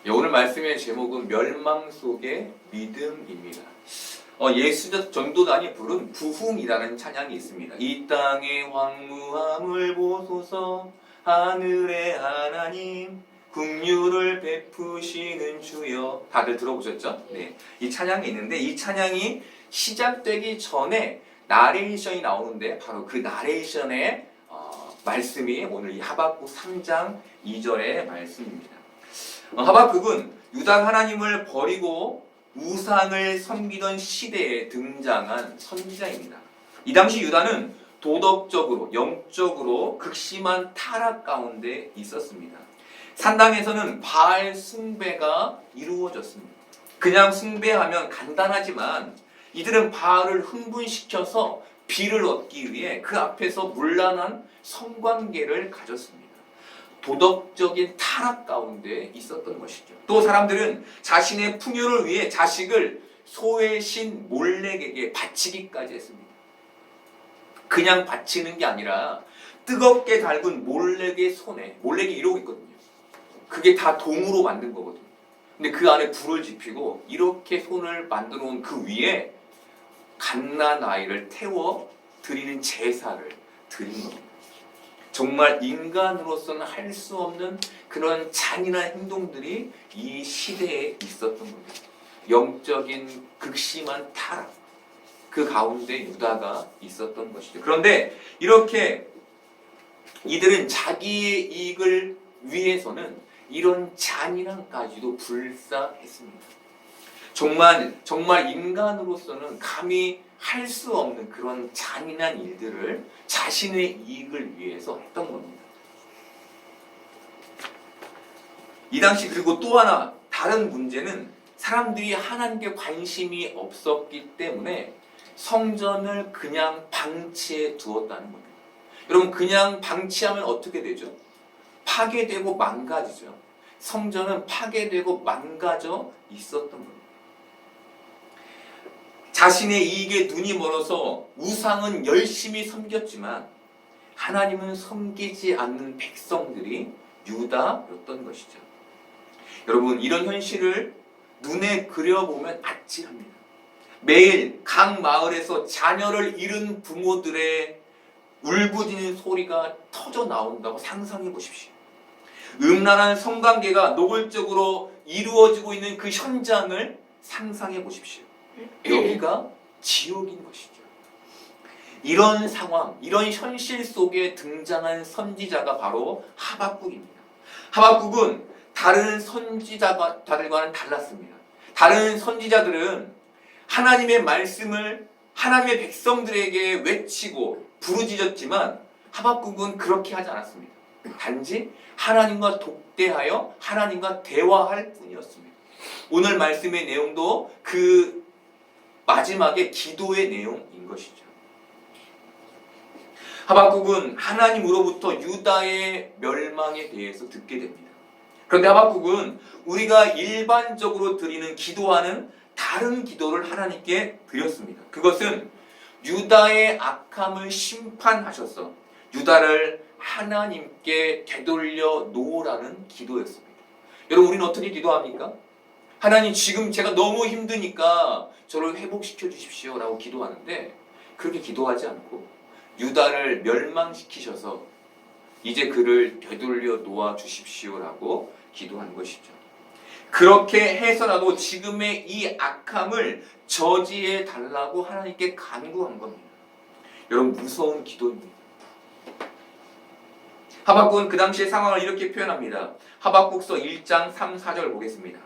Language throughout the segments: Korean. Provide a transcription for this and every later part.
오늘 말씀의 제목은 멸망 속의 믿음입니다. 예수적 전도단이 부른 부흥이라는 찬양이 있습니다. 이 땅의 황무함을 보소서 하늘의 하나님 긍휼을 베푸시는 주여. 다들 들어보셨죠? 네. 이 찬양이 있는데 이 찬양이 시작되기 전에 나레이션이 나오는데 바로 그 나레이션의 말씀이 오늘 이 하박국 3장 2절의 말씀입니다. 하박국은 유다 하나님을 버리고 우상을 섬기던 시대에 등장한 선지자입니다. 이 당시 유다는 도덕적으로, 영적으로 극심한 타락 가운데 있었습니다. 산당에서는 바알 숭배가 이루어졌습니다. 그냥 숭배하면 간단하지만 이들은 바알을 흥분시켜서 비를 얻기 위해 그 앞에서 문란한 성관계를 가졌습니다. 도덕적인 타락 가운데 있었던 것이죠. 또 사람들은 자신의 풍요를 위해 자식을 소의 신 몰렉에게 바치기까지 했습니다. 그냥 바치는 게 아니라 뜨겁게 달군 몰렉의 손에, 몰렉이 이러고 있거든요. 그게 다 동으로 만든 거거든요. 근데 그 안에 불을 지피고 이렇게 손을 만들어 놓은 그 위에 갓난 아이를 태워 드리는 제사를 드린 겁니다. 정말 인간으로서는 할 수 없는 그런 잔인한 행동들이 이 시대에 있었던 겁니다. 영적인 극심한 타락, 그 가운데 유다가 있었던 것이죠. 그런데 이렇게 이들은 자기의 이익을 위해서는 이런 잔인함까지도 불사했습니다. 정말 인간으로서는 감히 할 수 없는 그런 잔인한 일들을 자신의 이익을 위해서 했던 겁니다. 이 당시 그리고 또 하나 다른 문제는 사람들이 하나님께 관심이 없었기 때문에 성전을 그냥 방치해 두었다는 겁니다. 여러분, 그냥 방치하면 어떻게 되죠? 파괴되고 망가지죠. 성전은 파괴되고 망가져 있었던 겁니다. 자신의 이익에 눈이 멀어서 우상은 열심히 섬겼지만 하나님은 섬기지 않는 백성들이 유다였던 것이죠. 여러분, 이런 현실을 눈에 그려보면 아찔합니다. 매일 각 마을에서 자녀를 잃은 부모들의 울부짖는 소리가 터져 나온다고 상상해 보십시오. 음란한 성관계가 노골적으로 이루어지고 있는 그 현장을 상상해 보십시오. 여기가 지옥인 것이죠. 이런 상황, 이런 현실 속에 등장한 선지자가 바로 하박국입니다. 하박국은 다른 선지자들과는 달랐습니다. 다른 선지자들은 하나님의 말씀을 하나님의 백성들에게 외치고 부르짖었지만 하박국은 그렇게 하지 않았습니다. 단지 하나님과 독대하여 하나님과 대화할 뿐이었습니다. 오늘 말씀의 내용도 그 마지막에 기도의 내용인 것이죠. 하박국은 하나님으로부터 유다의 멸망에 대해서 듣게 됩니다. 그런데 하박국은 우리가 일반적으로 드리는 기도와는 다른 기도를 하나님께 드렸습니다. 그것은 유다의 악함을 심판하셔서 유다를 하나님께 되돌려 놓으라는 기도였습니다. 여러분, 우리는 어떻게 기도합니까? 하나님, 지금 제가 너무 힘드니까 저를 회복시켜 주십시오 라고 기도하는데, 그렇게 기도하지 않고 유다를 멸망시키셔서 이제 그를 되돌려 놓아 주십시오 라고 기도한 것이죠. 그렇게 해서라도 지금의 이 악함을 저지해 달라고 하나님께 간구한 겁니다. 여러분, 무서운 기도입니다. 하박국은 그 당시의 상황을 이렇게 표현합니다. 하박국서 1장 3, 4절 보겠습니다.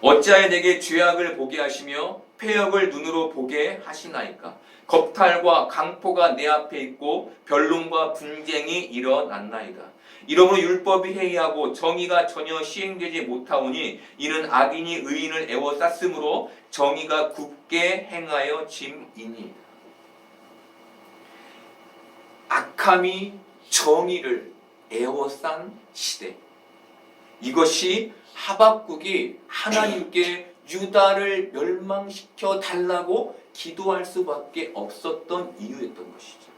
어찌하여 내게 죄악을 보게 하시며 패역을 눈으로 보게 하시나이까? 겁탈과 강포가 내 앞에 있고 변론과 분쟁이 일어났나이다. 이러므로 율법이 해이하고 정의가 전혀 시행되지 못하오니 이는 악인이 의인을 애워쌌으므로 정의가 굳게 행하여 짐이니. 악함이 정의를 애워싼 시대. 이것이 하박국이 하나님께 유다를 멸망시켜 달라고 기도할 수밖에 없었던 이유였던 것이죠.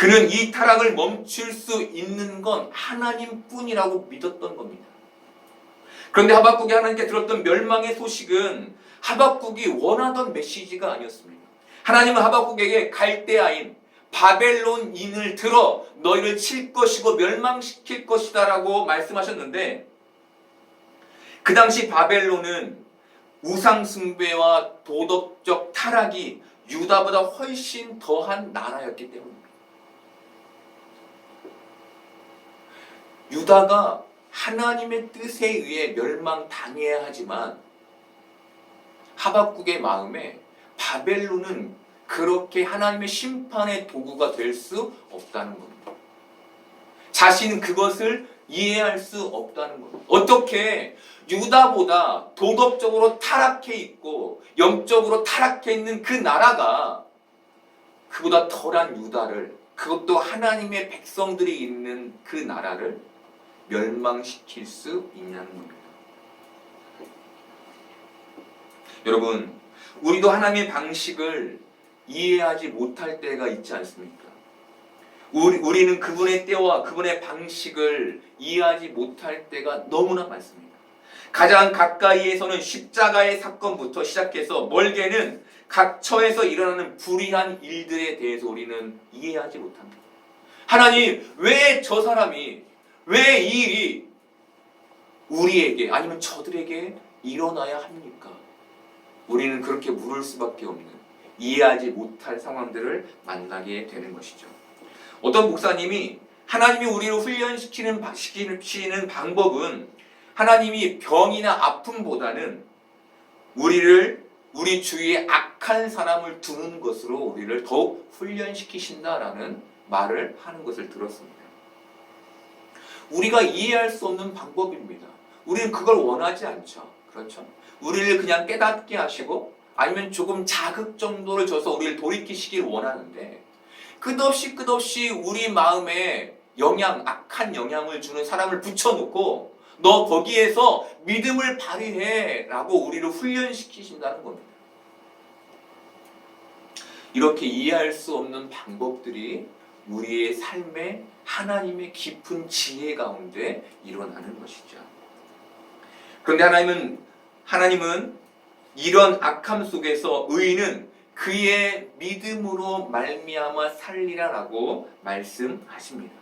그는 이 타락을 멈출 수 있는 건 하나님뿐이라고 믿었던 겁니다. 그런데 하박국이 하나님께 들었던 멸망의 소식은 하박국이 원하던 메시지가 아니었습니다. 하나님은 하박국에게 갈대아인 바벨론인을 들어 너희를 칠 것이고 멸망시킬 것이다 라고 말씀하셨는데, 그 당시 바벨론은 우상숭배와 도덕적 타락이 유다보다 훨씬 더한 나라였기 때문입니다. 유다가 하나님의 뜻에 의해 멸망당해야 하지만 하박국의 마음에 바벨론은 그렇게 하나님의 심판의 도구가 될 수 없다는 겁니다. 자신은 그것을 이해할 수 없다는 겁니다. 어떻게 유다보다 도덕적으로 타락해 있고 영적으로 타락해 있는 그 나라가 그보다 덜한 유다를, 그것도 하나님의 백성들이 있는 그 나라를 멸망시킬 수 있냐는 겁니다. 여러분, 우리도 하나님의 방식을 이해하지 못할 때가 있지 않습니까? 우리는 그분의 때와 그분의 방식을 이해하지 못할 때가 너무나 많습니다. 가장 가까이에서는 십자가의 사건부터 시작해서 멀게는 각 처에서 일어나는 불의한 일들에 대해서 우리는 이해하지 못합니다. 하나님, 왜 저 사람이, 왜 이 일이 우리에게 아니면 저들에게 일어나야 합니까? 우리는 그렇게 물을 수밖에 없는, 이해하지 못할 상황들을 만나게 되는 것이죠. 어떤 목사님이 하나님이 우리를 훈련시키는 방법은 하나님이 병이나 아픔보다는 우리 주위에 악한 사람을 두는 것으로 우리를 더욱 훈련시키신다라는 말을 하는 것을 들었습니다. 우리가 이해할 수 없는 방법입니다. 우리는 그걸 원하지 않죠. 그렇죠? 우리를 그냥 깨닫게 하시고 아니면 조금 자극 정도를 줘서 우리를 돌이키시길 원하는데, 끝없이 우리 마음에 악한 영향을 주는 사람을 붙여놓고 너 거기에서 믿음을 발휘해 라고 우리를 훈련시키신다는 겁니다. 이렇게 이해할 수 없는 방법들이 우리의 삶에 하나님의 깊은 지혜 가운데 일어나는 것이죠. 그런데 하나님은 이런 악함 속에서 의인은 그의 믿음으로 말미암아 살리라라고 말씀하십니다.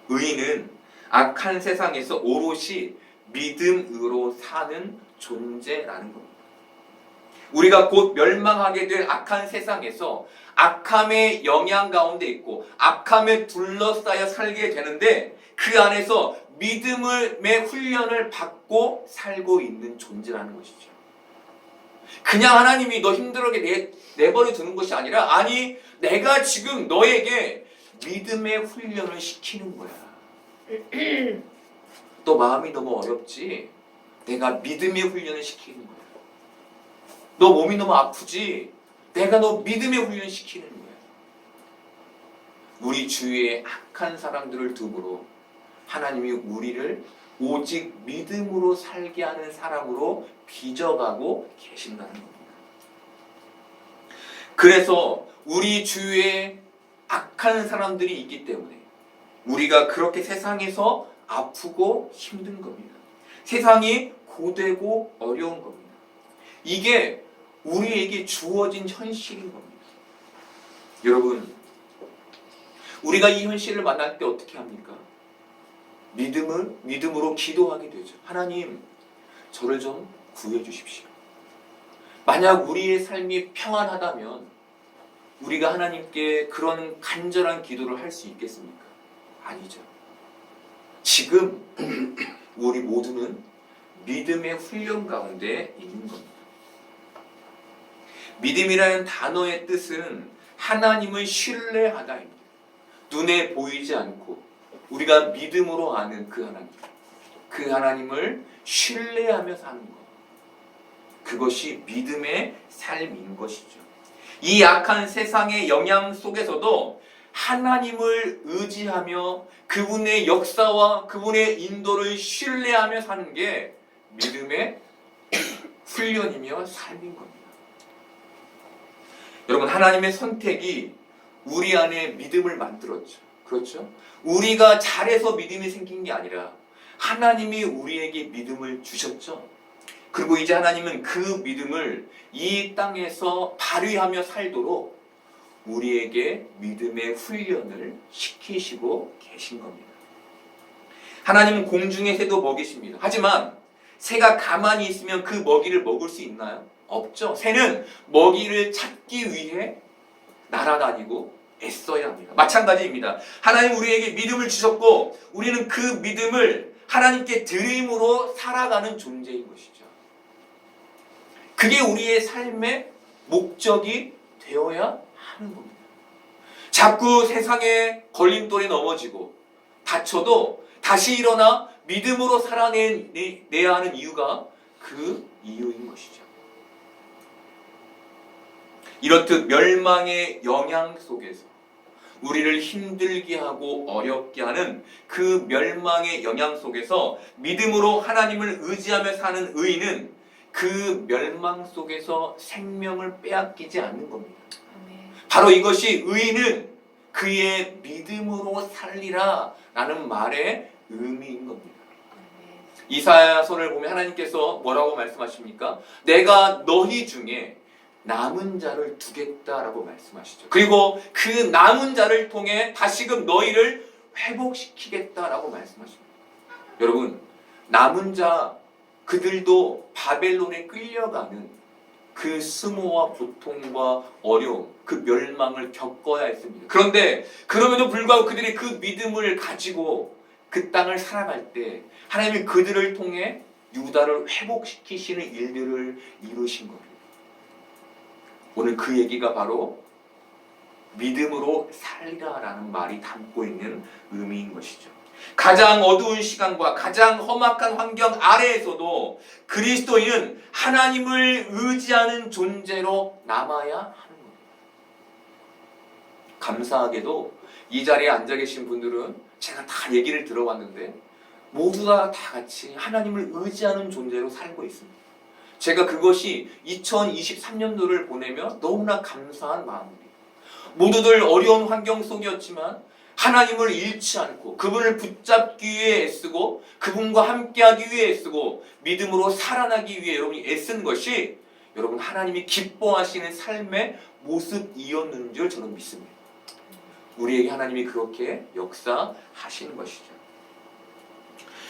의인은 악한 세상에서 오롯이 믿음으로 사는 존재라는 겁니다. 우리가 곧 멸망하게 될 악한 세상에서 악함의 영향 가운데 있고 악함에 둘러싸여 살게 되는데, 그 안에서 믿음의 훈련을 받고 살고 있는 존재라는 것이죠. 그냥 하나님이 너 힘들게 내버려 두는 것이 아니라, 아니 내가 지금 너에게 믿음의 훈련을 시키는 거야. 너 마음이 너무 어렵지? 내가 믿음의 훈련을 시키는 거야. 너 몸이 너무 아프지? 내가 너 믿음의 훈련 시키는 거야. 우리 주위에 악한 사람들을 두므로 하나님이 우리를 오직 믿음으로 살게 하는 사람으로 빚어가고 계신다는 겁니다. 그래서 우리 주위에 악한 사람들이 있기 때문에 우리가 그렇게 세상에서 아프고 힘든 겁니다. 세상이 고되고 어려운 겁니다. 이게 우리에게 주어진 현실인 겁니다. 여러분, 우리가 이 현실을 만날 때 어떻게 합니까? 믿음으로 기도하게 되죠. 하나님, 저를 좀 구해 주십시오. 만약 우리의 삶이 평안하다면 우리가 하나님께 그런 간절한 기도를 할 수 있겠습니까? 아니죠. 지금 우리 모두는 믿음의 훈련 가운데 있는 겁니다. 믿음이라는 단어의 뜻은 하나님을 신뢰하다입니다. 눈에 보이지 않고 우리가 믿음으로 아는 그 하나님을 신뢰하며 사는 것, 그것이 믿음의 삶인 것이죠. 이 악한 세상의 영향 속에서도 하나님을 의지하며 그분의 역사와 그분의 인도를 신뢰하며 사는 게 믿음의 훈련이며 삶인 겁니다. 여러분, 하나님의 선택이 우리 안에 믿음을 만들었죠. 그렇죠? 우리가 잘해서 믿음이 생긴 게 아니라 하나님이 우리에게 믿음을 주셨죠. 그리고 이제 하나님은 그 믿음을 이 땅에서 발휘하며 살도록 우리에게 믿음의 훈련을 시키시고 계신 겁니다. 하나님은 공중의 새도 먹이십니다. 하지만 새가 가만히 있으면 그 먹이를 먹을 수 있나요? 없죠. 새는 먹이를 찾기 위해 날아다니고 애써야 합니다. 마찬가지입니다. 하나님 우리에게 믿음을 주셨고 우리는 그 믿음을 하나님께 드림으로 살아가는 존재인 것이죠. 그게 우리의 삶의 목적이 되어야 하는 겁니다. 자꾸 세상의 걸림돌에 넘어지고 다쳐도 다시 일어나 믿음으로 살아내야 하는 이유가 그 이유인 것이죠. 이렇듯 멸망의 영향 속에서 우리를 힘들게 하고 어렵게 하는 그 멸망의 영향 속에서 믿음으로 하나님을 의지하며 사는 의인은 그 멸망 속에서 생명을 빼앗기지 않는 겁니다. 바로 이것이 의인은 그의 믿음으로 살리라 라는 말의 의미인 겁니다. 이사야서를 보면 하나님께서 뭐라고 말씀하십니까? 내가 너희 중에 남은 자를 두겠다라고 말씀하시죠. 그리고 그 남은 자를 통해 다시금 너희를 회복시키겠다라고 말씀하십니다. 여러분, 남은 자 그들도 바벨론에 끌려가는 그 수모와 고통과 어려움, 그 멸망을 겪어야 했습니다. 그런데 그럼에도 불구하고 그들이 그 믿음을 가지고 그 땅을 살아갈 때 하나님이 그들을 통해 유다를 회복시키시는 일들을 이루신 겁니다. 오늘 그 얘기가 바로 믿음으로 살리라라는 말이 담고 있는 의미인 것이죠. 가장 어두운 시간과 가장 험악한 환경 아래에서도 그리스도인은 하나님을 의지하는 존재로 남아야 하는 겁니다. 감사하게도 이 자리에 앉아 계신 분들은 제가 다 얘기를 들어봤는데 모두가 다 같이 하나님을 의지하는 존재로 살고 있습니다. 제가 그것이 2023년도를 보내며 너무나 감사한 마음입니다. 모두들 어려운 환경 속이었지만 하나님을 잃지 않고 그분을 붙잡기 위해 애쓰고 그분과 함께하기 위해 애쓰고 믿음으로 살아나기 위해 여러분이 애쓴 것이 여러분 하나님이 기뻐하시는 삶의 모습이었는 줄 저는 믿습니다. 우리에게 하나님이 그렇게 역사하시는 것이죠.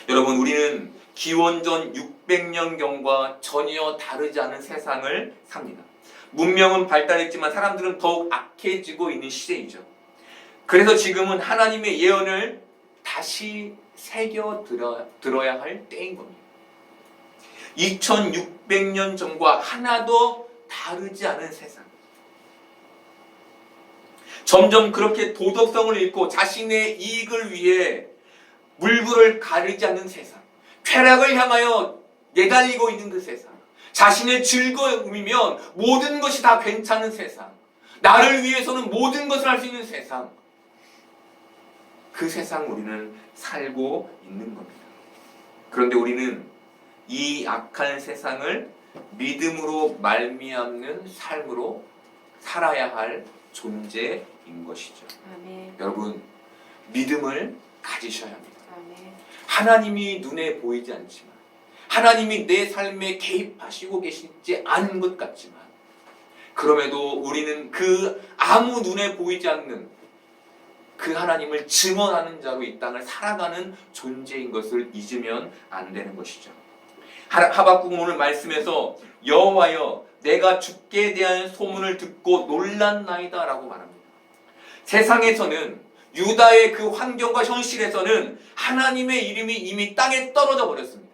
여러분, 우리는 기원전 600년경과 전혀 다르지 않은 세상을 삽니다. 문명은 발달했지만 사람들은 더욱 악해지고 있는 시대이죠. 그래서 지금은 하나님의 예언을 다시 새겨 들어야 할 때인 겁니다. 2600년 전과 하나도 다르지 않은 세상. 점점 그렇게 도덕성을 잃고 자신의 이익을 위해 물불을 가리지 않는 세상. 쾌락을 향하여 내달리고 있는 그 세상. 자신의 즐거움이면 모든 것이 다 괜찮은 세상. 나를 위해서는 모든 것을 할 수 있는 세상. 그 세상 우리는 살고 있는 겁니다. 그런데 우리는 이 악한 세상을 믿음으로 말미암는 삶으로 살아야 할 존재인 것이죠. 아멘. 여러분, 믿음을 가지셔야 합니다. 아멘. 하나님이 눈에 보이지 않지만 하나님이 내 삶에 개입하시고 계시지 않은 것 같지만 그럼에도 우리는 그 아무 눈에 보이지 않는 그 하나님을 증언하는 자로 이 땅을 살아가는 존재인 것을 잊으면 안 되는 것이죠. 하박국은 오늘 말씀에서 여호와여 내가 주께 대한 소문을 듣고 놀랐나이다 라고 말합니다. 세상에서는 유다의 그 환경과 현실에서는 하나님의 이름이 이미 땅에 떨어져 버렸습니다.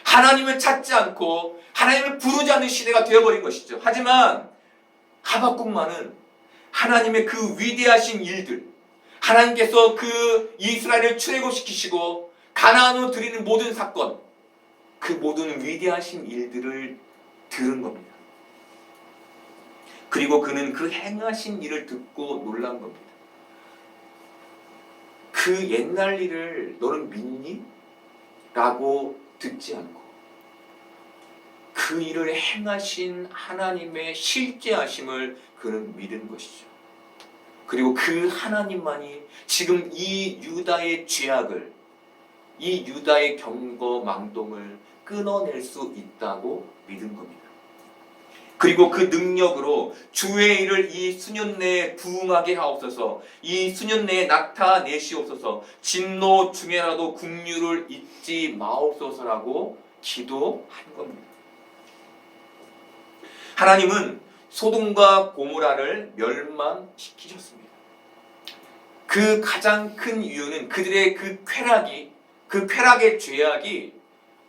하나님을 찾지 않고 하나님을 부르지 않는 시대가 되어버린 것이죠. 하지만 하박국만은 하나님의 그 위대하신 일들, 하나님께서 그 이스라엘을 출애굽시키시고 가나안으로 드리는 모든 사건, 그 모든 위대하신 일들을 들은 겁니다. 그리고 그는 그 행하신 일을 듣고 놀란 겁니다. 그 옛날 일을 너는 믿니? 라고 듣지 않고 그 일을 행하신 하나님의 실제하심을 그는 믿은 것이죠. 그리고 그 하나님만이 지금 이 유다의 죄악을, 이 유다의 경거망동을 끊어낼 수 있다고 믿은 겁니다. 그리고 그 능력으로 주의 일을 이 수년 내에 부응하게 하옵소서, 이 수년 내에 나타내시옵소서, 진노 중에라도 긍휼을 잊지 마옵소서라고 기도한 겁니다. 하나님은 소돔과 고모라를 멸망시키셨습니다. 그 가장 큰 이유는 그들의 그 쾌락의 죄악이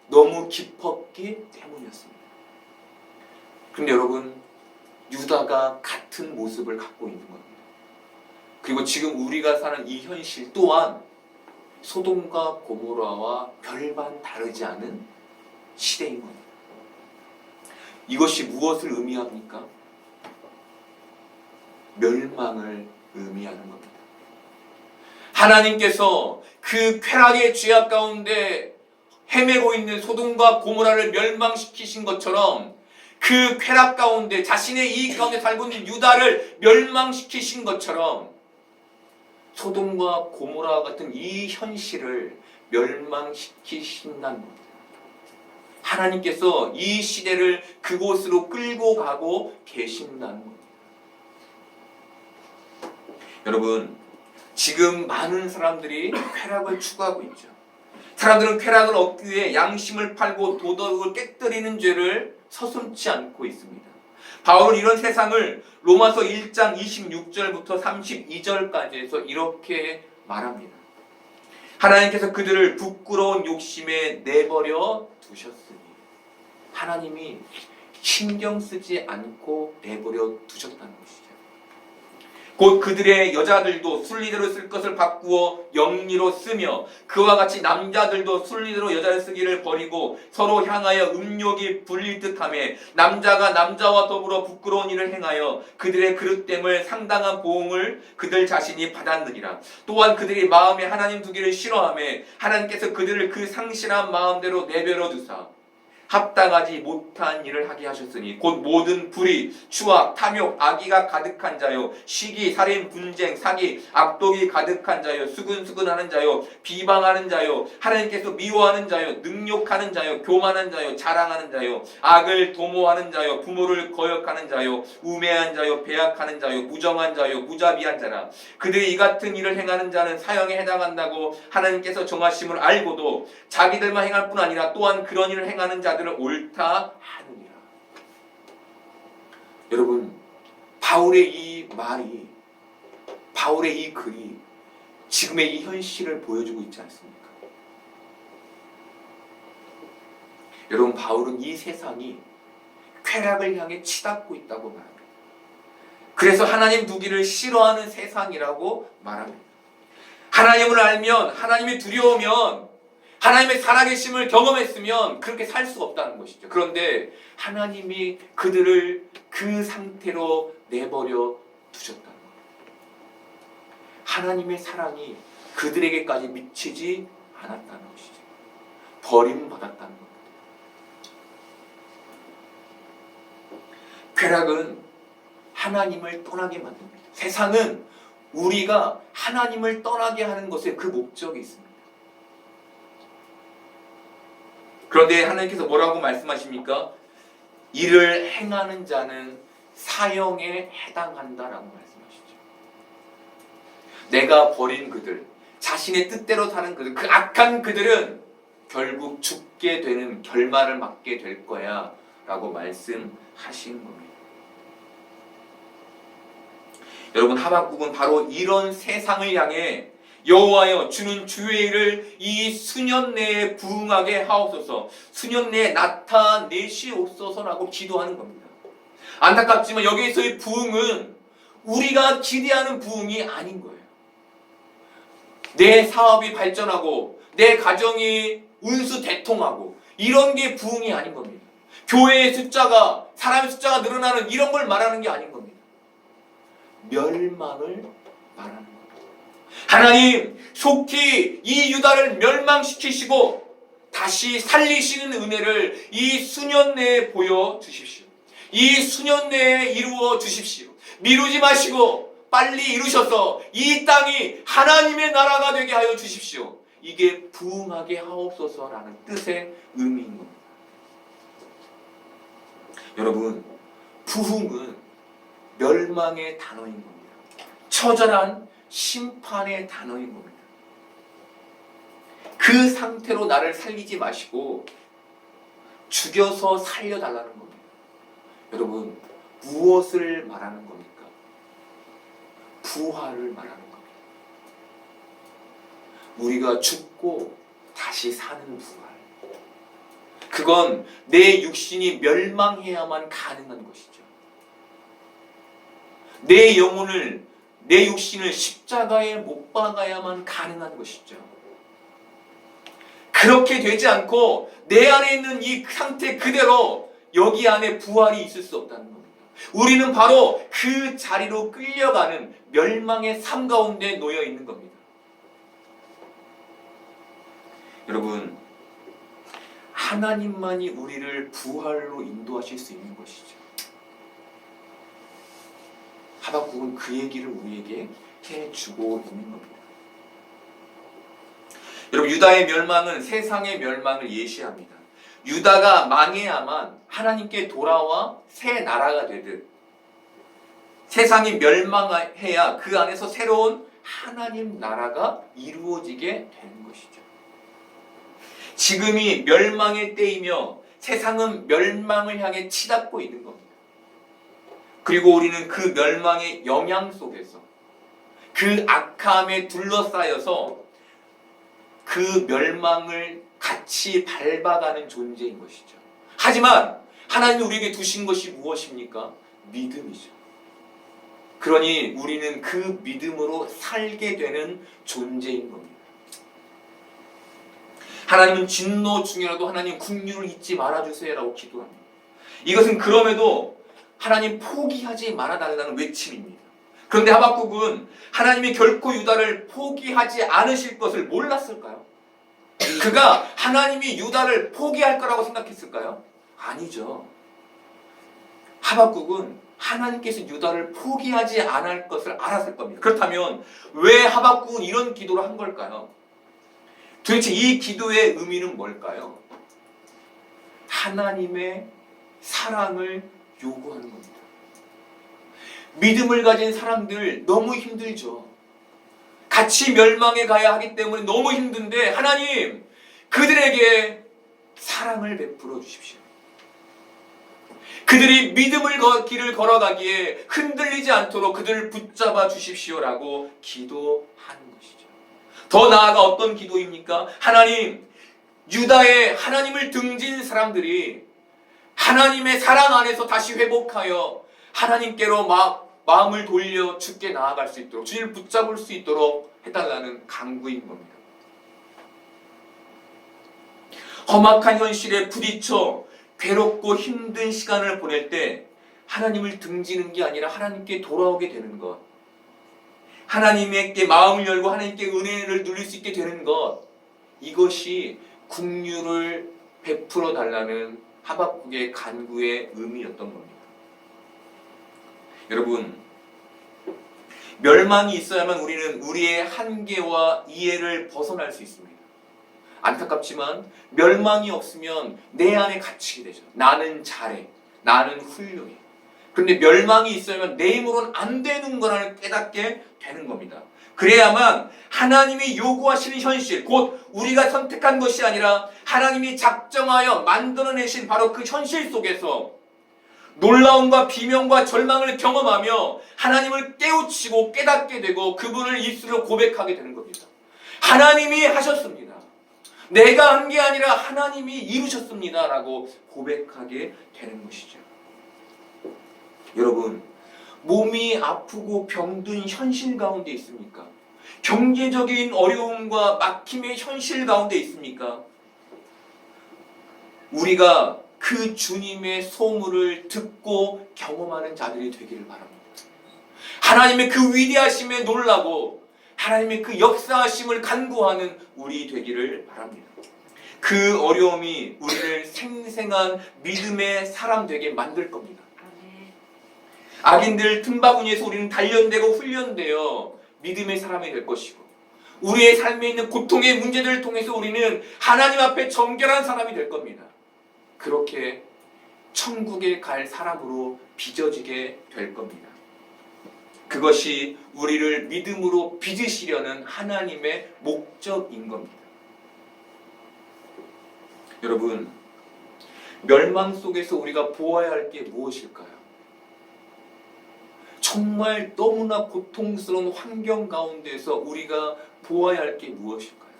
너무 깊었기 때문이었습니다. 그런데 여러분, 유다가 같은 모습을 갖고 있는 겁니다. 그리고 지금 우리가 사는 이 현실 또한 소돔과 고모라와 별반 다르지 않은 시대인 겁니다. 이것이 무엇을 의미합니까? 멸망을 의미하는 겁니다. 하나님께서 그 쾌락의 죄악 가운데 헤매고 있는 소돔과 고모라를 멸망시키신 것처럼 그 쾌락 가운데 자신의 이익 가운데 살고 있는 유다를 멸망시키신 것처럼 소돔과 고모라 같은 이 현실을 멸망시키신다는 겁니다. 하나님께서 이 시대를 그곳으로 끌고 가고 계신다는 겁니다. 여러분, 지금 많은 사람들이 쾌락을 추구하고 있죠. 사람들은 쾌락을 얻기 위해 양심을 팔고 도덕을 깨뜨리는 죄를 서슴지 않고 있습니다. 바울은 이런 세상을 로마서 1장 26절부터 32절까지 해서 이렇게 말합니다. 하나님께서 그들을 부끄러운 욕심에 내버려 두셨으니, 하나님이 신경 쓰지 않고 내버려 두셨다는 것이죠. 곧 그들의 여자들도 순리대로 쓸 것을 바꾸어 영리로 쓰며 그와 같이 남자들도 순리대로 여자를 쓰기를 버리고 서로 향하여 음욕이 불릴 듯하며 남자가 남자와 더불어 부끄러운 일을 행하여 그들의 그릇됨을 상당한 보응을 그들 자신이 받았느니라. 또한 그들이 마음에 하나님 두기를 싫어하며 하나님께서 그들을 그 상실한 마음대로 내버려 두사 합당하지 못한 일을 하게 하셨으니 곧 모든 불의, 추악, 탐욕, 악의가 가득한 자요, 시기, 살인, 분쟁, 사기, 악독이 가득한 자요, 수근수근하는 자요, 비방하는 자요, 하나님께서 미워하는 자요, 능욕하는 자요, 교만한 자요, 자랑하는 자요, 악을 도모하는 자요, 부모를 거역하는 자요, 우매한 자요, 배약하는 자요, 무정한 자요, 무자비한 자라. 그들이 이 같은 일을 행하는 자는 사형에 해당한다고 하나님께서 정하심을 알고도 자기들만 행할 뿐 아니라 또한 그런 일을 행하는 자들 옳다 하느니라. 여러분, 바울의 이 말이, 바울의 이 글이 지금의 이 현실을 보여주고 있지 않습니까? 여러분, 바울은 이 세상이 쾌락을 향해 치닫고 있다고 말합니다. 그래서 하나님 두기를 싫어하는 세상이라고 말합니다. 하나님을 알면, 하나님이 두려우면, 하나님의 살아계심을 경험했으면 그렇게 살 수가 없다는 것이죠. 그런데 하나님이 그들을 그 상태로 내버려 두셨다는 거예요. 하나님의 사랑이 그들에게까지 미치지 않았다는 것이죠. 버림받았다는 겁니다. 쾌락은 하나님을 떠나게 만듭니다. 세상은 우리가 하나님을 떠나게 하는 것에 그 목적이 있습니다. 그런데 하나님께서 뭐라고 말씀하십니까? 이를 행하는 자는 사형에 해당한다라고 말씀하시죠. 내가 버린 그들, 자신의 뜻대로 사는 그들, 그 악한 그들은 결국 죽게 되는 결말을 맞게 될 거야 라고 말씀하신 겁니다. 여러분, 하박국은 바로 이런 세상을 향해 여호와여, 주는 주의 일을 이 수년 내에 부응하게 하옵소서, 수년 내에 나타내시옵소서라고 기도하는 겁니다. 안타깝지만 여기에서의 부응은 우리가 기대하는 부응이 아닌 거예요. 내 사업이 발전하고 내 가정이 운수대통하고 이런 게 부응이 아닌 겁니다. 교회의 숫자가, 사람의 숫자가 늘어나는 이런 걸 말하는 게 아닌 겁니다. 멸망을 말하는 겁니다. 하나님, 속히 이 유다를 멸망시키시고 다시 살리시는 은혜를 이 수년 내에 보여주십시오. 이 수년 내에 이루어 주십시오. 미루지 마시고 빨리 이루셔서 이 땅이 하나님의 나라가 되게 하여 주십시오. 이게 부흥하게 하옵소서라는 뜻의 의미인 겁니다. 여러분, 부흥은 멸망의 단어인 겁니다. 처절한 심판의 단어인 겁니다. 그 상태로 나를 살리지 마시고 죽여서 살려달라는 겁니다. 여러분, 무엇을 말하는 겁니까? 부활을 말하는 겁니다. 우리가 죽고 다시 사는 부활. 그건 내 육신이 멸망해야만 가능한 것이죠. 내 영혼을, 내 육신을 십자가에 못 박아야만 가능한 것이죠. 그렇게 되지 않고 내 안에 있는 이 상태 그대로 여기 안에 부활이 있을 수 없다는 겁니다. 우리는 바로 그 자리로 끌려가는 멸망의 삶 가운데 놓여 있는 겁니다. 여러분, 하나님만이 우리를 부활로 인도하실 수 있는 것이죠. 하박국은 그 얘기를 우리에게 해주고 있는 겁니다. 여러분, 유다의 멸망은 세상의 멸망을 예시합니다. 유다가 망해야만 하나님께 돌아와 새 나라가 되듯 세상이 멸망해야 그 안에서 새로운 하나님 나라가 이루어지게 되는 것이죠. 지금이 멸망의 때이며 세상은 멸망을 향해 치닫고 있는 겁니다. 그리고 우리는 그 멸망의 영향 속에서 그 악함에 둘러싸여서 그 멸망을 같이 밟아가는 존재인 것이죠. 하지만 하나님이 우리에게 두신 것이 무엇입니까? 믿음이죠. 그러니 우리는 그 믿음으로 살게 되는 존재인 겁니다. 하나님은 진노 중이라도 하나님 긍휼을 잊지 말아주세요라고 기도합니다. 이것은 그럼에도 하나님 포기하지 말아달라는 외침입니다. 그런데 하박국은 하나님이 결코 유다를 포기하지 않으실 것을 몰랐을까요? 그가 하나님이 유다를 포기할 거라고 생각했을까요? 아니죠. 하박국은 하나님께서 유다를 포기하지 않을 것을 알았을 겁니다. 그렇다면 왜 하박국은 이런 기도를 한 걸까요? 도대체 이 기도의 의미는 뭘까요? 하나님의 사랑을 요구하는 겁니다. 믿음을 가진 사람들 너무 힘들죠. 같이 멸망에 가야 하기 때문에 너무 힘든데 하나님, 그들에게 사랑을 베풀어 주십시오. 그들이 믿음을 길을 걸어가기에 흔들리지 않도록 그들을 붙잡아 주십시오라고 기도하는 것이죠. 더 나아가 어떤 기도입니까? 하나님, 유다의 하나님을 등진 사람들이 하나님의 사랑 안에서 다시 회복하여 하나님께로 마음을 돌려 주께 나아갈 수 있도록, 주님을 붙잡을 수 있도록 해달라는 간구인 겁니다. 험악한 현실에 부딪혀 괴롭고 힘든 시간을 보낼 때 하나님을 등지는 게 아니라 하나님께 돌아오게 되는 것, 하나님께 마음을 열고 하나님께 은혜를 누릴 수 있게 되는 것, 이것이 긍휼을 베풀어 달라는 하박국의 간구의 의미였던 겁니다. 여러분, 멸망이 있어야만 우리는 우리의 한계와 이해를 벗어날 수 있습니다. 안타깝지만 멸망이 없으면 내 안에 갇히게 되죠. 나는 잘해, 나는 훌륭해. 그런데 멸망이 있어야만 내 힘으로는 안 되는 거라는 깨닫게 되는 겁니다. 그래야만 하나님이 요구하시는 현실, 곧 우리가 선택한 것이 아니라 하나님이 작정하여 만들어내신 바로 그 현실 속에서 놀라움과 비명과 절망을 경험하며 하나님을 깨우치고 깨닫게 되고 그분을 입술로 고백하게 되는 겁니다. 하나님이 하셨습니다. 내가 한 게 아니라 하나님이 이루셨습니다 라고 고백하게 되는 것이죠. 여러분, 몸이 아프고 병든 현실 가운데 있습니까? 경제적인 어려움과 막힘의 현실 가운데 있습니까? 우리가 그 주님의 소문을 듣고 경험하는 자들이 되기를 바랍니다. 하나님의 그 위대하심에 놀라고 하나님의 그 역사하심을 간구하는 우리 되기를 바랍니다. 그 어려움이 우리를 생생한 믿음의 사람 되게 만들 겁니다. 악인들 틈바구니에서 우리는 단련되고 훈련되어 믿음의 사람이 될 것이고, 우리의 삶에 있는 고통의 문제들을 통해서 우리는 하나님 앞에 정결한 사람이 될 겁니다. 그렇게 천국에 갈 사람으로 빚어지게 될 겁니다. 그것이 우리를 믿음으로 빚으시려는 하나님의 목적인 겁니다. 여러분, 멸망 속에서 우리가 보아야 할 게 무엇일까요? 정말 너무나 고통스러운 환경 가운데서 우리가 보아야 할 게 무엇일까요?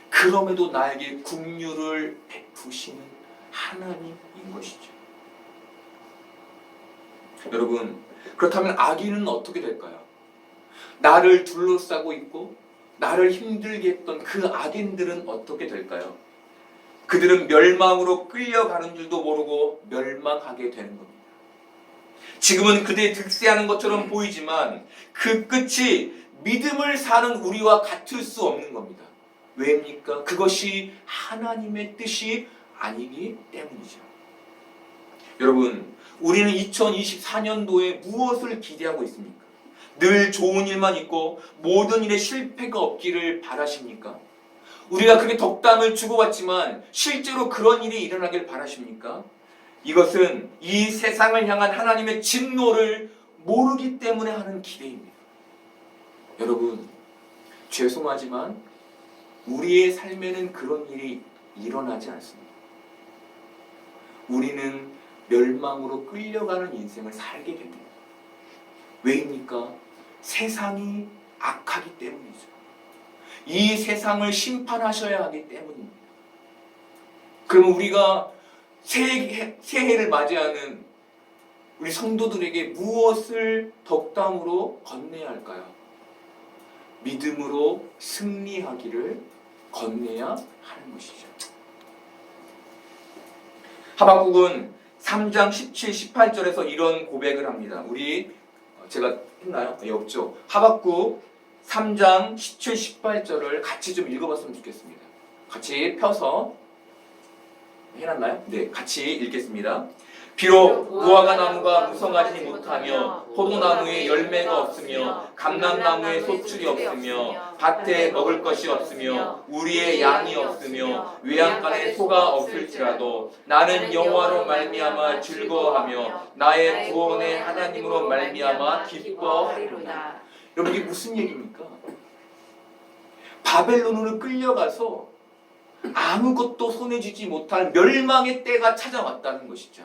그럼에도 나에게 긍휼을 베푸시는 하나님인 것이죠. 여러분, 그렇다면 악인은 어떻게 될까요? 나를 둘러싸고 있고 나를 힘들게 했던 그 악인들은 어떻게 될까요? 그들은 멸망으로 끌려가는 줄도 모르고 멸망하게 되는 겁니다. 지금은 그들이 득세하는 것처럼 보이지만 그 끝이 믿음을 사는 우리와 같을 수 없는 겁니다. 왜입니까? 그것이 하나님의 뜻이 아니기 때문이죠. 여러분, 우리는 2024년도에 무엇을 기대하고 있습니까? 늘 좋은 일만 있고 모든 일에 실패가 없기를 바라십니까? 우리가 그렇게 덕담을 주고받지만 실제로 그런 일이 일어나길 바라십니까? 이것은 이 세상을 향한 하나님의 진노를 모르기 때문에 하는 기대입니다. 여러분, 죄송하지만 우리의 삶에는 그런 일이 일어나지 않습니다. 우리는 멸망으로 끌려가는 인생을 살게 됩니다. 왜입니까? 세상이 악하기 때문이죠. 이 세상을 심판하셔야 하기 때문입니다. 그러면 우리가 새해를 맞이하는 우리 성도들에게 무엇을 덕담으로 건네야 할까요? 믿음으로 승리하기를 건네야 하는 것이죠. 하박국은 3장 17, 18절에서 이런 고백을 합니다. 우리 제가 했나요? 없죠. 하박국 3장 17, 18절을 같이 좀 읽어봤으면 좋겠습니다. 같이 펴서 해놨나요? 네, 같이 읽겠습니다. 비록 무화과 나무가 무성하지 못하며 포도나무에 열매가 없으며 감람나무에 소출이 없으며 밭에 먹을 것이 없으며 우리의 양이 없으며 외양간에 소가 없을지라도 나는 여호와로 말미암아 즐거워하며 나의 구원의 하나님으로 말미암아 기뻐하리로다. 여러분, 이게 무슨 얘기입니까? 바벨론으로 끌려가서 아무것도 손에 쥐지 못할 멸망의 때가 찾아왔다는 것이죠.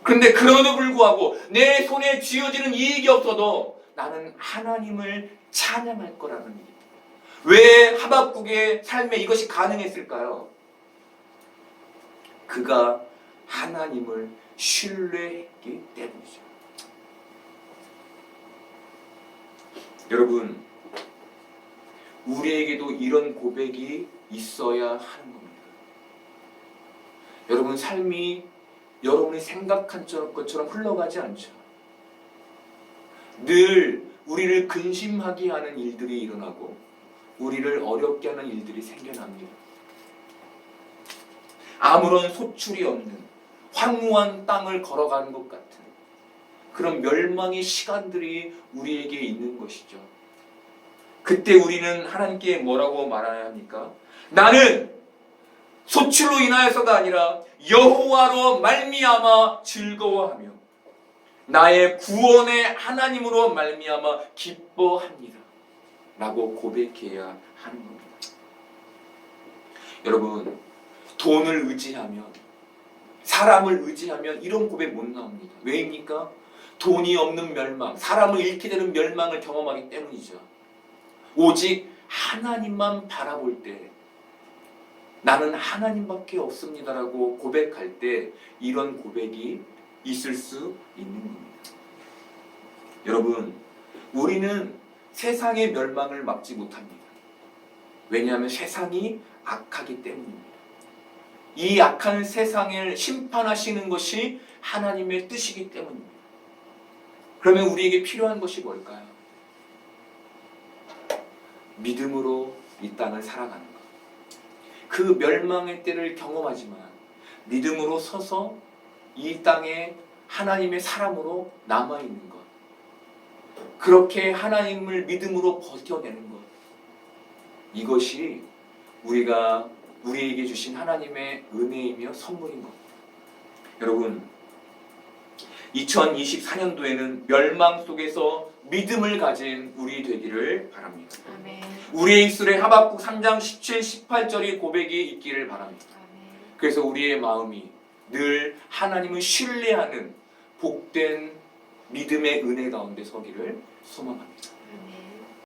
그런데 그럼에도 불구하고 내 손에 쥐어지는 이익이 없어도 나는 하나님을 찬양할 거라는 얘기입니다. 왜 하박국의 삶에 이것이 가능했을까요? 그가 하나님을 신뢰했기 때문이죠. 여러분, 우리에게도 이런 고백이 있어야 하는 겁니다. 여러분, 삶이 여러분이 생각한 것처럼 흘러가지 않죠. 늘 우리를 근심하게 하는 일들이 일어나고 우리를 어렵게 하는 일들이 생겨납니다. 아무런 소출이 없는 황무한 땅을 걸어가는 것 같은 그런 멸망의 시간들이 우리에게 있는 것이죠. 그때 우리는 하나님께 뭐라고 말해야 합니까? 나는 소출로 인하여서가 아니라 여호와로 말미암아 즐거워하며 나의 구원의 하나님으로 말미암아 기뻐합니다 라고 고백해야 하는 겁니다. 여러분, 돈을 의지하면, 사람을 의지하면 이런 고백 못 나옵니다. 왜입니까? 돈이 없는 멸망, 사람을 잃게 되는 멸망을 경험하기 때문이죠. 오직 하나님만 바라볼 때, 나는 하나님밖에 없습니다라고 고백할 때 이런 고백이 있을 수 있는 겁니다. 여러분, 우리는 세상의 멸망을 막지 못합니다. 왜냐하면 세상이 악하기 때문입니다. 이 악한 세상을 심판하시는 것이 하나님의 뜻이기 때문입니다. 그러면 우리에게 필요한 것이 뭘까요? 믿음으로 이 땅을 살아가는 것. 그 멸망의 때를 경험하지만 믿음으로 서서 이 땅에 하나님의 사람으로 남아있는 것. 그렇게 하나님을 믿음으로 버텨내는 것. 이것이 우리에게 주신 하나님의 은혜이며 선물인 것. 여러분, 2024년도에는 멸망 속에서 믿음을 가진 우리 되기를 바랍니다. 아멘. 우리의 입술에 하박국 3장 17, 18절의 고백이 있기를 바랍니다. 아멘. 그래서 우리의 마음이 늘 하나님을 신뢰하는 복된 믿음의 은혜 가운데 서기를 소망합니다. 아멘.